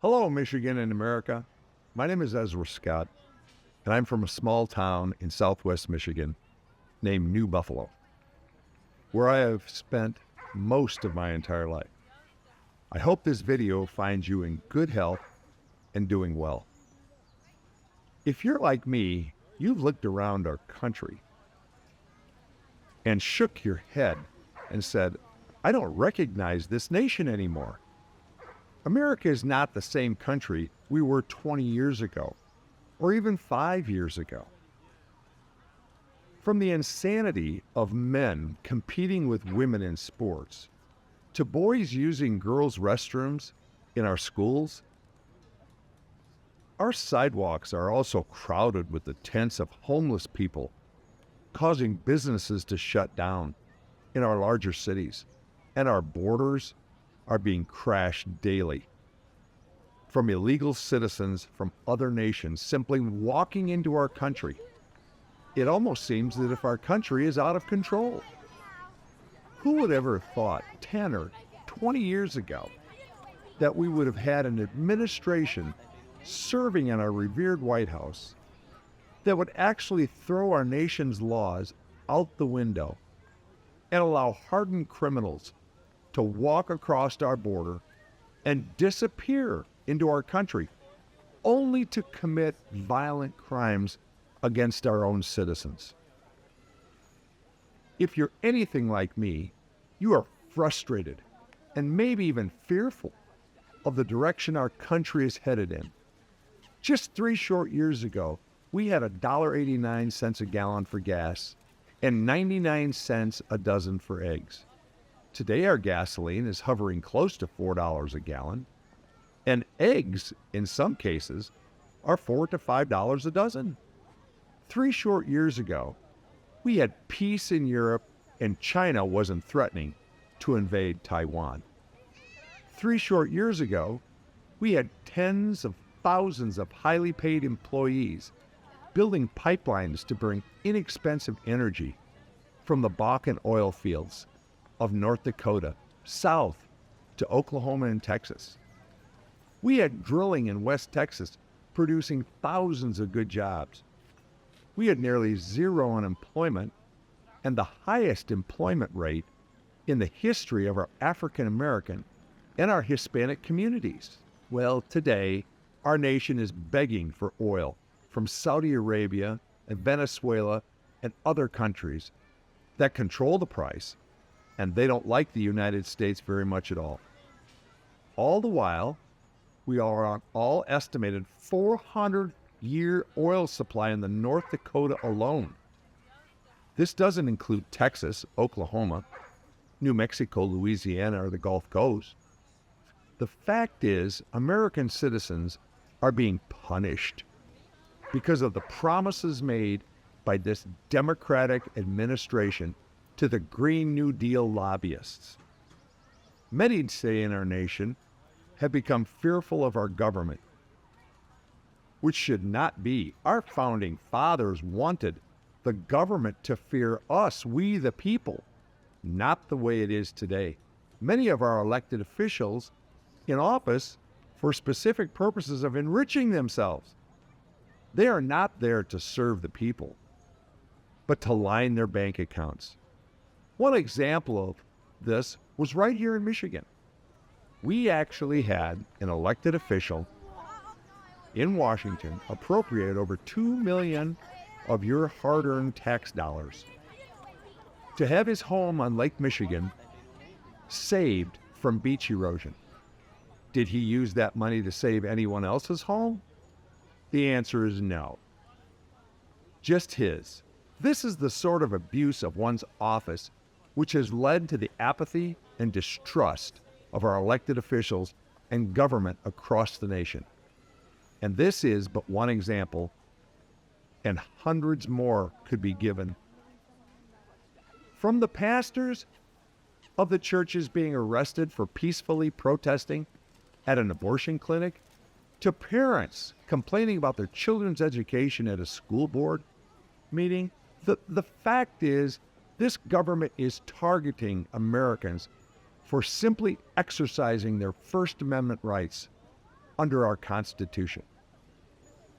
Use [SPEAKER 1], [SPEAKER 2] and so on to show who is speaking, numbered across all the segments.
[SPEAKER 1] Hello, Michigan and America. My name is Ezra Scott, and I'm from a small town in southwest Michigan named New Buffalo, where I have spent most of my entire life. I hope this video finds you in good health and doing well. If you're like me, you've looked around our country and shook your head and said, I don't recognize this nation anymore. America is not the same country we were 20 years ago, or even 5 years ago. From the insanity of men competing with women in sports, to boys using girls' restrooms in our schools, our sidewalks are also crowded with the tents of homeless people, causing businesses to shut down in our larger cities, and our borders are being crashed daily from illegal citizens from other nations simply walking into our country. It almost seems that if our country is out of control. Who would ever have thought 10 or 20 years ago that we would have had an administration serving in our revered White House that would actually throw our nation's laws out the window and allow hardened criminals to walk across our border and disappear into our country, only to commit violent crimes against our own citizens? If you're anything like me, you are frustrated and maybe even fearful of the direction our country is headed in. Just 3 short years ago, we had $1.89 a gallon for gas and 99 cents a dozen for eggs. Today, our gasoline is hovering close to $4 a gallon, and eggs, in some cases, are $4 to $5 a dozen. 3 short years ago, we had peace in Europe and China wasn't threatening to invade Taiwan. 3 short years ago, we had tens of thousands of highly paid employees building pipelines to bring inexpensive energy from the Bakken oil fields of North Dakota south to Oklahoma and Texas. We had drilling in West Texas producing thousands of good jobs. We had nearly zero unemployment and the highest employment rate in the history of our African American and our Hispanic communities. Well, today, our nation is begging for oil from Saudi Arabia and Venezuela and other countries that control the price, and they don't like the United States very much at all. All the while, we are on all estimated 400-year oil supply in the North Dakota alone. This doesn't include Texas, Oklahoma, New Mexico, Louisiana, or the Gulf Coast. The fact is, American citizens are being punished because of the promises made by this Democratic administration to the Green New Deal lobbyists. Many today in our nation have become fearful of our government, which should not be. Our founding fathers wanted the government to fear us, we the people, not the way it is today. Many of our elected officials in office for specific purposes of enriching themselves. They are not there to serve the people, but to line their bank accounts. One example of this was right here in Michigan. We actually had an elected official in Washington appropriate over $2 million of your hard-earned tax dollars to have his home on Lake Michigan saved from beach erosion. Did he use that money to save anyone else's home? The answer is no. Just his. This is the sort of abuse of one's office which has led to the apathy and distrust of our elected officials and government across the nation. And this is but one example, and hundreds more could be given. From the pastors of the churches being arrested for peacefully protesting at an abortion clinic, to parents complaining about their children's education at a school board meeting, the fact is this government is targeting Americans for simply exercising their First Amendment rights under our Constitution.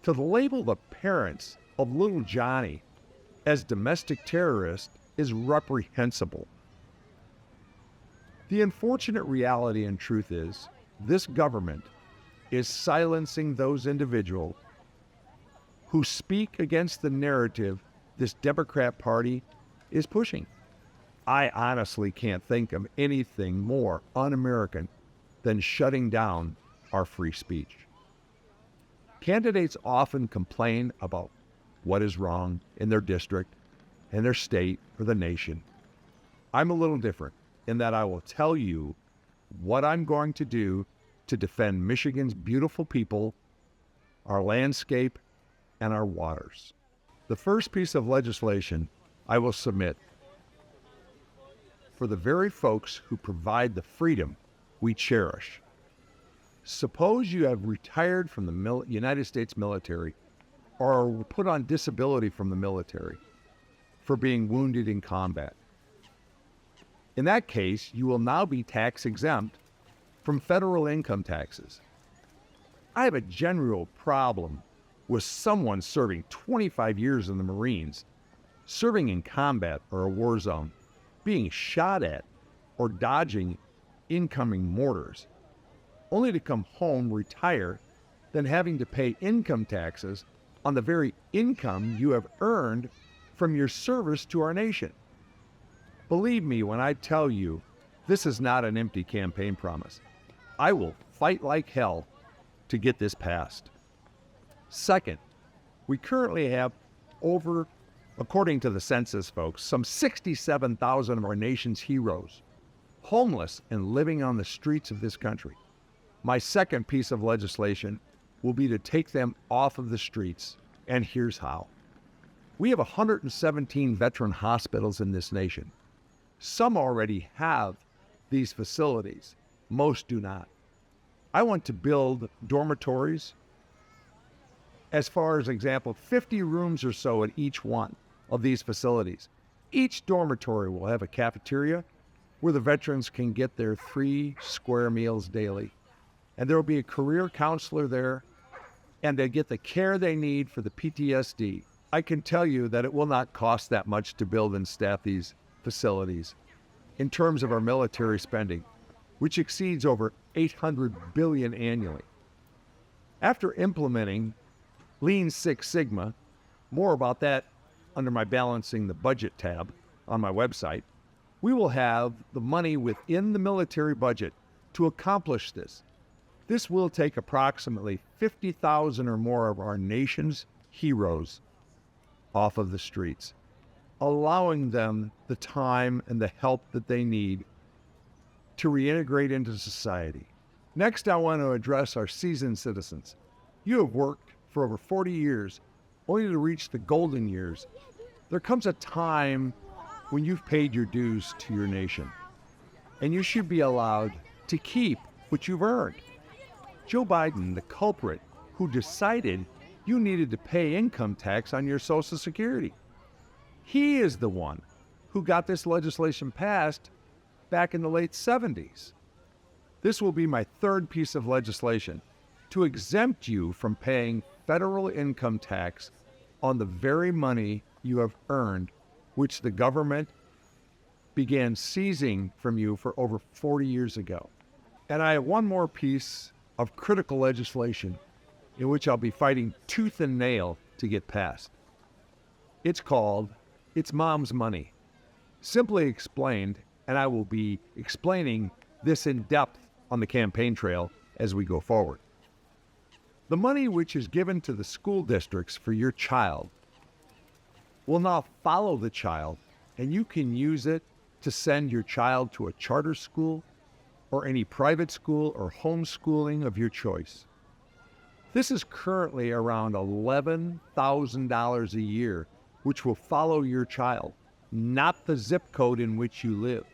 [SPEAKER 1] To label the parents of little Johnny as domestic terrorists is reprehensible. The unfortunate reality and truth is, this government is silencing those individuals who speak against the narrative this Democrat Party is pushing. I honestly can't think of anything more un-American than shutting down our free speech. Candidates often complain about what is wrong in their district, in their state, or the nation. I'm a little different in that I will tell you what I'm going to do to defend Michigan's beautiful people, our landscape, and our waters. The first piece of legislation I will submit for the very folks who provide the freedom we cherish. Suppose you have retired from the United States military or were put on disability from the military for being wounded in combat. In that case, you will now be tax exempt from federal income taxes. I have a general problem with someone serving 25 years in the Marines, serving in combat or a war zone, being shot at or dodging incoming mortars, only to come home, retire, then having to pay income taxes on the very income you have earned from your service to our nation. Believe me when I tell you, this is not an empty campaign promise. I will fight like hell to get this passed. Second, we currently have over, according to the census folks, some 67,000 of our nation's heroes homeless and living on the streets of this country. My second piece of legislation will be to take them off of the streets, and here's how. We have 117 veteran hospitals in this nation. Some already have these facilities. Most do not. I want to build dormitories, as far as example, 50 rooms or so at each one of these facilities. Each dormitory will have a cafeteria where the veterans can get their 3 square meals daily. And there will be a career counselor there, and they get the care they need for the PTSD. I can tell you that it will not cost that much to build and staff these facilities in terms of our military spending, which exceeds over $800 billion annually. After implementing Lean Six Sigma, more about that under my Balancing the Budget tab on my website, we will have the money within the military budget to accomplish this. This will take approximately 50,000 or more of our nation's heroes off of the streets, allowing them the time and the help that they need to reintegrate into society. Next, I want to address our seasoned citizens. You have worked for over 40 years, only to reach the golden years. There comes a time when you've paid your dues to your nation, and you should be allowed to keep what you've earned. Joe Biden, the culprit who decided you needed to pay income tax on your Social Security, he is the one who got this legislation passed back in the late 70s. This will be my third piece of legislation to exempt you from paying federal income tax on the very money you have earned, which the government began seizing from you for over 40 years ago. And I have one more piece of critical legislation in which I'll be fighting tooth and nail to get passed. It's called It's Mom's Money. Simply explained, and I will be explaining this in depth on the campaign trail as we go forward. The money which is given to the school districts for your child will now follow the child, and you can use it to send your child to a charter school or any private school or homeschooling of your choice. This is currently around $11,000 a year, which will follow your child, not the zip code in which you live.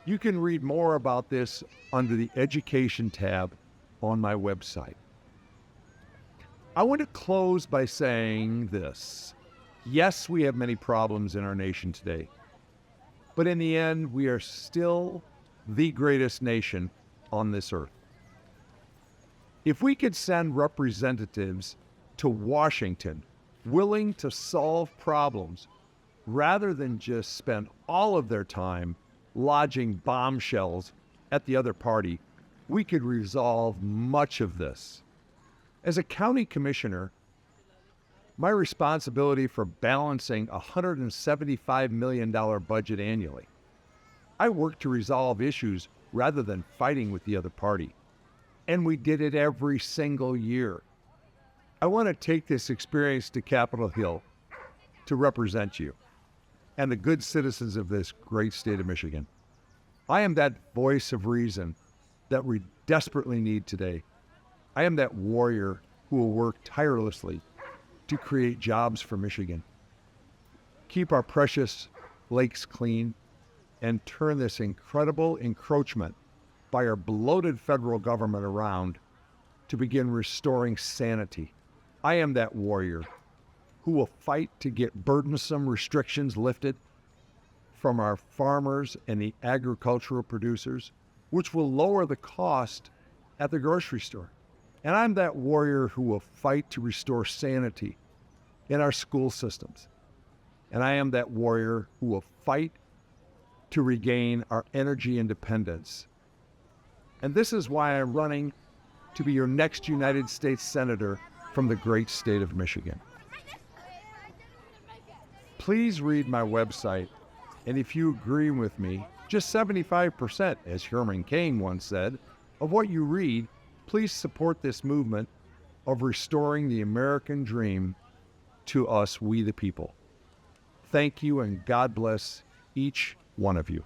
[SPEAKER 1] You can read more about this under the Education tab on my website. I want to close by saying this. Yes, we have many problems in our nation today, but in the end, we are still the greatest nation on this earth. If we could send representatives to Washington willing to solve problems rather than just spend all of their time lodging bombshells at the other party, we could resolve much of this. As a county commissioner, my responsibility for balancing a $175 million budget annually. I work to resolve issues rather than fighting with the other party. And we did it every single year. I want to take this experience to Capitol Hill to represent you and the good citizens of this great state of Michigan. I am that voice of reason that we desperately need today. I am that warrior who will work tirelessly to create jobs for Michigan, keep our precious lakes clean, and turn this incredible encroachment by our bloated federal government around to begin restoring sanity. I am that warrior who will fight to get burdensome restrictions lifted from our farmers and the agricultural producers, which will lower the cost at the grocery store. And I'm that warrior who will fight to restore sanity in our school systems. And I am that warrior who will fight to regain our energy independence. And this is why I'm running to be your next United States Senator from the great state of Michigan. Please read my website, and if you agree with me, just 75%, as Herman Cain once said, of what you read, please support this movement of restoring the American dream to us, we the people. Thank you, and God bless each one of you.